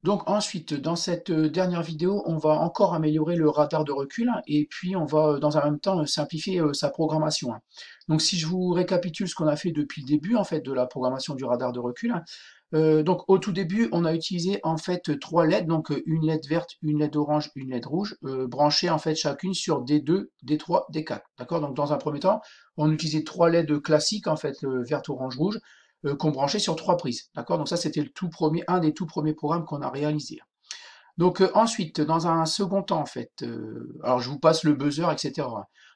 Donc ensuite, dans cette dernière vidéo, on va encore améliorer le radar de recul hein, et puis on va dans un même temps simplifier sa programmation, hein. Donc si je vous récapitule ce qu'on a fait depuis le début en fait de la programmation du radar de recul, hein, donc au tout début, on a utilisé en fait trois LED, donc une LED verte, une LED orange, une LED rouge, branchées en fait chacune sur D2, D3, D4. D'accord? Donc dans un premier temps, on utilisait trois LED classiques en fait, vert, orange, rouge qu'on branchait sur trois prises. D'accord? Donc ça, c'était le tout premier, un des tout premiers programmes qu'on a réalisé. Donc ensuite, dans un second temps, en fait, alors je vous passe le buzzer, etc.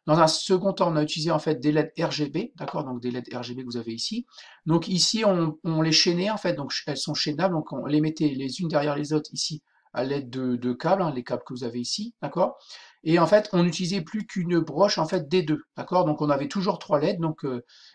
Dans un second temps, on a utilisé en fait des LED RGB, d'accord? Donc des LED RGB que vous avez ici. Donc ici, on les chaînait en fait, donc elles sont chaînables, donc on les mettait les unes derrière les autres ici à l'aide de câbles, hein, les câbles que vous avez ici, d'accord? Et en fait, on n'utilisait plus qu'une broche en fait des deux, d'accord? Donc on avait toujours trois LED, donc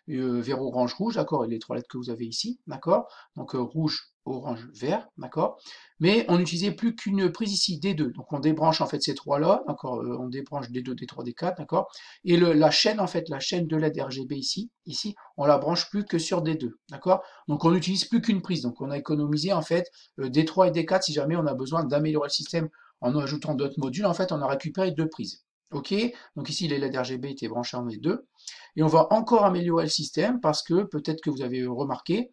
vert, orange, rouge, d'accord? Et les trois LED que vous avez ici, d'accord? Donc rouge, orange, vert, d'accord? Mais on n'utilisait plus qu'une prise ici, D2. Donc on débranche en fait ces trois-là, d'accord, on débranche D2, D3, D4, d'accord, et la chaîne, en fait, la chaîne de LED RGB ici, on la branche plus que sur D2, d'accord. Donc on n'utilise plus qu'une prise, donc on a économisé en fait D3 et D4 si jamais on a besoin d'améliorer le système en ajoutant d'autres modules, en fait on a récupéré deux prises. Ok, donc ici les LED RGB étaient branchés en D2, et on va encore améliorer le système parce que peut-être que vous avez remarqué,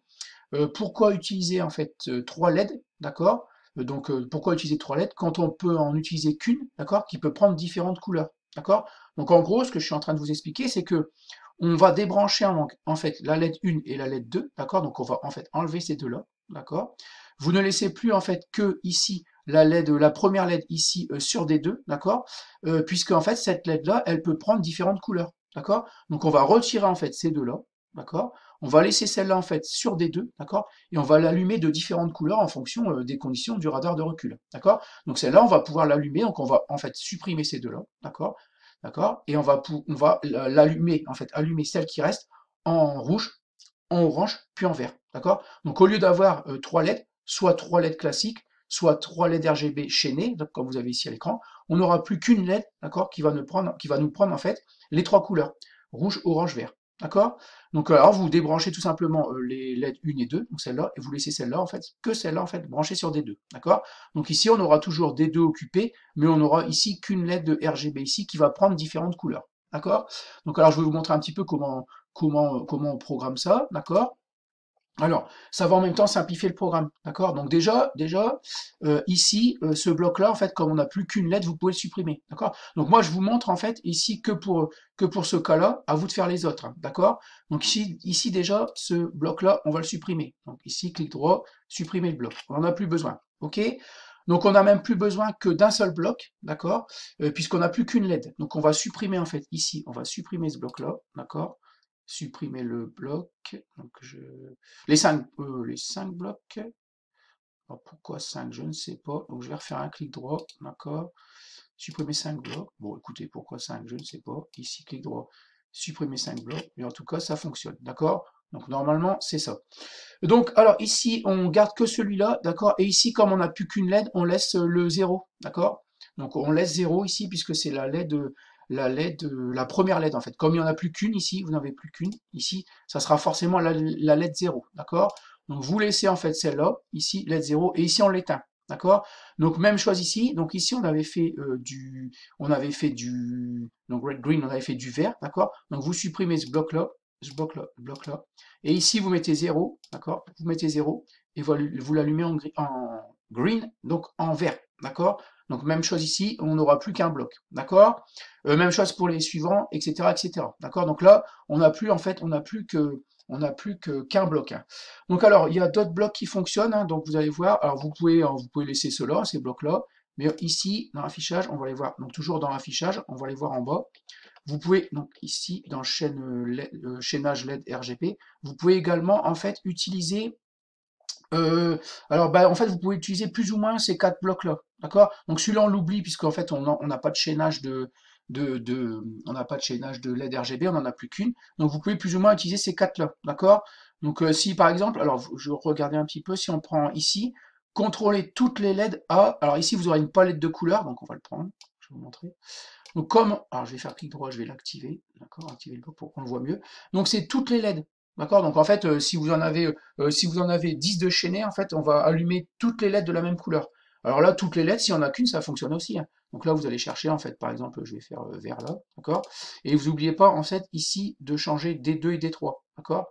pourquoi utiliser en fait trois LED, d'accord? Donc pourquoi utiliser trois LED quand on peut en utiliser qu'une, d'accord, qui peut prendre différentes couleurs, d'accord? Donc en gros, ce que je suis en train de vous expliquer, c'est que on va débrancher en fait la LED 1 et la LED 2, d'accord? Donc on va en fait enlever ces deux-là, d'accord? Vous ne laissez plus en fait que ici la LED, la première LED ici sur des deux, d'accord? Puisque en fait cette LED-là, elle peut prendre différentes couleurs, d'accord? Donc on va retirer en fait ces deux-là, d'accord? On va laisser celle-là en fait sur des deux, d'accord? Et on va l'allumer de différentes couleurs en fonction des conditions du radar de recul, d'accord? Donc celle-là, on va pouvoir l'allumer, donc on va en fait supprimer ces deux-là, d'accord? D'accord? Et on va l'allumer, en fait, allumer celle qui reste en rouge, en orange, puis en vert, d'accord? Donc au lieu d'avoir trois LED, soit trois LED classiques, soit trois LED RGB chaînés, donc, comme vous avez ici à l'écran, on n'aura plus qu'une LED, d'accord, qui va nous prendre en fait les trois couleurs, rouge, orange, vert. D'accord? Donc alors vous débranchez tout simplement les LED 1 et 2, donc celle-là, et vous laissez celle-là en fait, que celle-là en fait, branchée sur D2. D'accord? Donc ici on aura toujours D2 occupé, mais on aura ici qu'une LED de RGB ici qui va prendre différentes couleurs. D'accord? Donc alors je vais vous montrer un petit peu comment on programme ça, d'accord? Alors, ça va en même temps simplifier le programme, d'accord? Donc déjà, ici, ce bloc-là, en fait, comme on n'a plus qu'une lettre, vous pouvez le supprimer, d'accord? Donc moi, je vous montre en fait ici que pour ce cas-là, à vous de faire les autres, hein, d'accord? Donc ici déjà, ce bloc-là, on va le supprimer. Donc ici, clic droit, supprimer le bloc. On n'en a plus besoin, ok? Donc on n'a même plus besoin que d'un seul bloc, d'accord? Puisqu'on n'a plus qu'une LED. Donc on va supprimer en fait ici, on va supprimer ce bloc-là, d'accord? Supprimer le bloc. Donc les cinq blocs. Alors pourquoi 5? Je ne sais pas. Donc je vais refaire un clic droit, d'accord. Supprimer 5 blocs. Bon, écoutez, pourquoi 5? Je ne sais pas. Ici, clic droit, supprimer 5 blocs. Mais en tout cas, ça fonctionne, d'accord. Donc normalement, c'est ça. Donc, alors ici, on garde que celui-là, d'accord. Et ici, comme on n'a plus qu'une LED, on laisse le 0, d'accord. Donc on laisse 0 ici, puisque c'est la première LED en fait. Comme il n'y en a plus qu'une ici, vous n'avez plus qu'une ici, ça sera forcément la LED 0, d'accord. Donc vous laissez en fait celle-là, ici, LED 0, et ici on l'éteint, d'accord. Donc même chose ici, donc ici on avait fait du, donc red green, on avait fait du vert, d'accord. Donc vous supprimez ce bloc-là, et ici vous mettez 0, d'accord. Vous mettez 0, et vous l'allumez en green, donc en vert, d'accord. Donc même chose ici, on n'aura plus qu'un bloc, d'accord. Même chose pour les suivants, etc., etc. D'accord. Donc là, on n'a plus en fait, on n'a plus qu'un bloc, hein. Donc alors, il y a d'autres blocs qui fonctionnent, hein, donc vous allez voir. Alors vous pouvez laisser ceux-là, ces blocs-là, mais ici dans l'affichage, on va les voir. Donc toujours dans l'affichage, on va les voir en bas. Vous pouvez donc ici dans chaînage LED RGB, vous pouvez également en fait utiliser alors, bah, en fait, vous pouvez utiliser plus ou moins ces quatre blocs-là, d'accord? Donc celui-là, on l'oublie puisqu'en fait, on n'a pas de chaînage on n'a pas de chaînage de LED RGB, on n'en a plus qu'une. Donc vous pouvez plus ou moins utiliser ces quatre-là, d'accord? Donc si par exemple, alors je regardais un petit peu, si on prend ici, contrôler toutes les LED A, alors ici vous aurez une palette de couleurs, donc on va le prendre, je vais vous montrer. Donc alors je vais faire clic droit, je vais l'activer, d'accord, activer le bloc pour qu'on le voit mieux. Donc c'est toutes les LED, D'accord? Donc en fait, si vous en avez 10 de chaînés, en fait, on va allumer toutes les LED de la même couleur. Alors là, toutes les LED, si on en a qu'une, ça fonctionne aussi, hein. Donc là, vous allez chercher, en fait, par exemple, je vais faire vert là, d'accord? Et vous n'oubliez pas, en fait, ici, de changer D2 et D3, d'accord?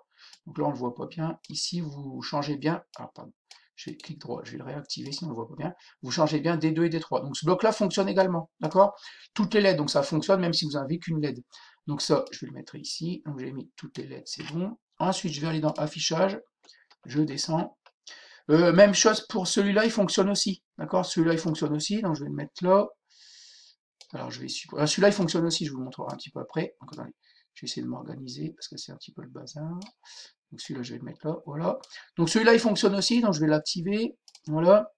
Donc là, on ne le voit pas bien. Ici, vous changez bien. Ah, pardon. Je vais clic droit, je vais le réactiver, sinon on ne le voit pas bien. Vous changez bien D2 et D3. Donc ce bloc-là fonctionne également, d'accord? Toutes les LED, donc ça fonctionne même si vous n'avez qu'une LED. Donc ça, je vais le mettre ici. Donc j'ai mis toutes les LED, c'est bon. Ensuite, je vais aller dans affichage, je descends. Même chose pour celui-là, il fonctionne aussi. D'accord? Celui-là, il fonctionne aussi, donc je vais le mettre là. Alors je vais supprimer. Celui-là, il fonctionne aussi, je vous le montrerai un petit peu après. Donc, attendez, je vais essayer de m'organiser parce que c'est un petit peu le bazar. Donc celui-là, je vais le mettre là, voilà. Donc celui-là, il fonctionne aussi, donc je vais l'activer. Voilà.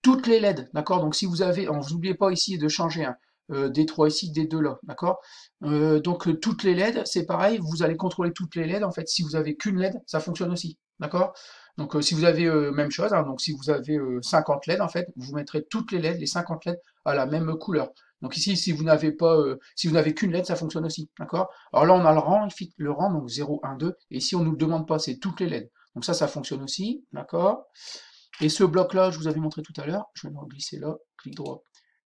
Toutes les LED, d'accord? Donc si vous avez, vous n'oubliez pas ici de changer un D3 ici, D2 là, d'accord? Toutes les LED, c'est pareil, vous allez contrôler toutes les LED, en fait, si vous avez qu'une LED, ça fonctionne aussi, d'accord? Si vous avez même chose, hein, donc si vous avez 50 LED, en fait, vous mettrez toutes les LED, les 50 LED, à la même couleur. Donc ici, si vous n'avez pas, si vous n'avez qu'une LED, ça fonctionne aussi, d'accord? Alors là, on a le rang, il fit le rang, donc 0, 1, 2, et si on nous le demande pas, c'est toutes les LED. Donc ça fonctionne aussi, d'accord? Et ce bloc-là, je vous avais montré tout à l'heure, je vais le glisser là, clic droit,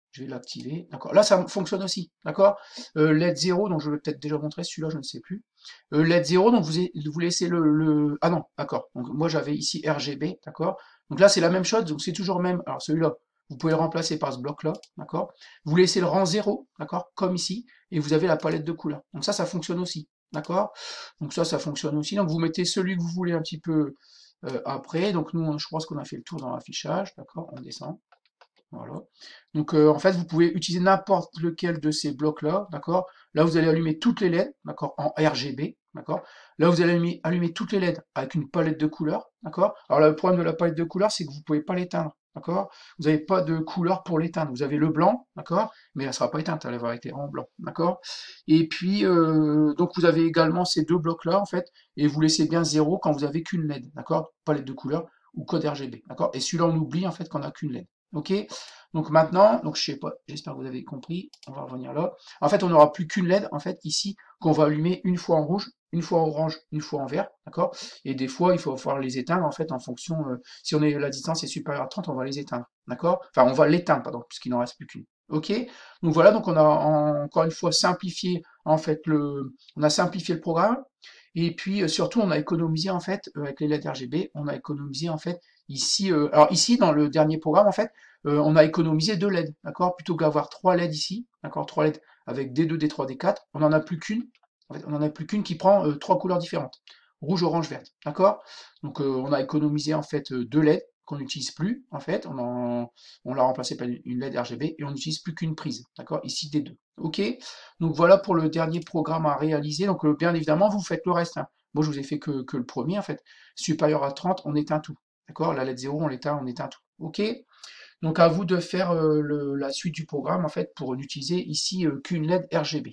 je vais l'activer. D'accord. Là, ça fonctionne aussi. D'accord. LED 0, donc je vais peut-être déjà montrer celui-là, je ne sais plus. LED 0, donc vous laissez Ah non, d'accord. Donc moi j'avais ici RGB, d'accord. Donc là c'est la même chose, donc c'est toujours même. Alors celui-là, vous pouvez le remplacer par ce bloc-là, d'accord. Vous laissez le rang 0, d'accord, comme ici, et vous avez la palette de couleurs. Donc ça fonctionne aussi, d'accord. Donc ça fonctionne aussi. Donc vous mettez celui que vous voulez un petit peu après. Donc nous, je pense qu'on a fait le tour dans l'affichage, d'accord. On descend. Voilà. En fait, vous pouvez utiliser n'importe lequel de ces blocs-là, d'accord? Là, vous allez allumer toutes les LED, d'accord, en RGB, d'accord? Là, vous allez allumer toutes les LED avec une palette de couleurs, d'accord? Alors là, le problème de la palette de couleurs, c'est que vous pouvez pas l'éteindre, d'accord? Vous n'avez pas de couleur pour l'éteindre. Vous avez le blanc, d'accord? Mais elle sera pas éteinte, elle va été en blanc, d'accord? Et puis, donc vous avez également ces deux blocs-là, en fait, et vous laissez bien 0 quand vous avez qu'une LED, d'accord? Palette de couleurs ou code RGB, d'accord? Et celui-là, on oublie, en fait, qu'on a qu'une LED. Ok? Donc maintenant, donc je sais pas, j'espère que vous avez compris, on va revenir là. En fait, on n'aura plus qu'une LED, en fait, ici, qu'on va allumer une fois en rouge, une fois en orange, une fois en vert, d'accord? Et des fois, il faut pouvoir les éteindre, en fait, en fonction, si la distance est supérieure à 30, on va les éteindre, d'accord? Enfin, on va l'éteindre, pardon, puisqu'il n'en reste plus qu'une. Ok? Donc voilà, donc on a encore une fois simplifié, en fait, on a simplifié le programme, et puis surtout, on a économisé, en fait, avec les LED RGB, on a économisé, en fait, ici, alors ici, dans le dernier programme, en fait, on a économisé 2 LED, d'accord? Plutôt qu'avoir 3 LED ici, d'accord? 3 LED avec D2, D3, D4, on n'en a plus qu'une. En fait, on n'en a plus qu'une qui prend 3 couleurs différentes. Rouge, orange, verte, d'accord? On a économisé en fait 2 LED qu'on n'utilise plus, en fait, on l'a remplacé par une LED RGB et on n'utilise plus qu'une prise, d'accord? Ici D2, ok? Donc voilà pour le dernier programme à réaliser. Donc bien évidemment, vous faites le reste, hein. Moi, je vous ai fait que le premier, en fait. Supérieur à 30, on éteint tout, d'accord? La LED 0, on éteint tout, ok? Donc à vous de faire la suite du programme en fait pour n'utiliser ici qu'une LED RGB.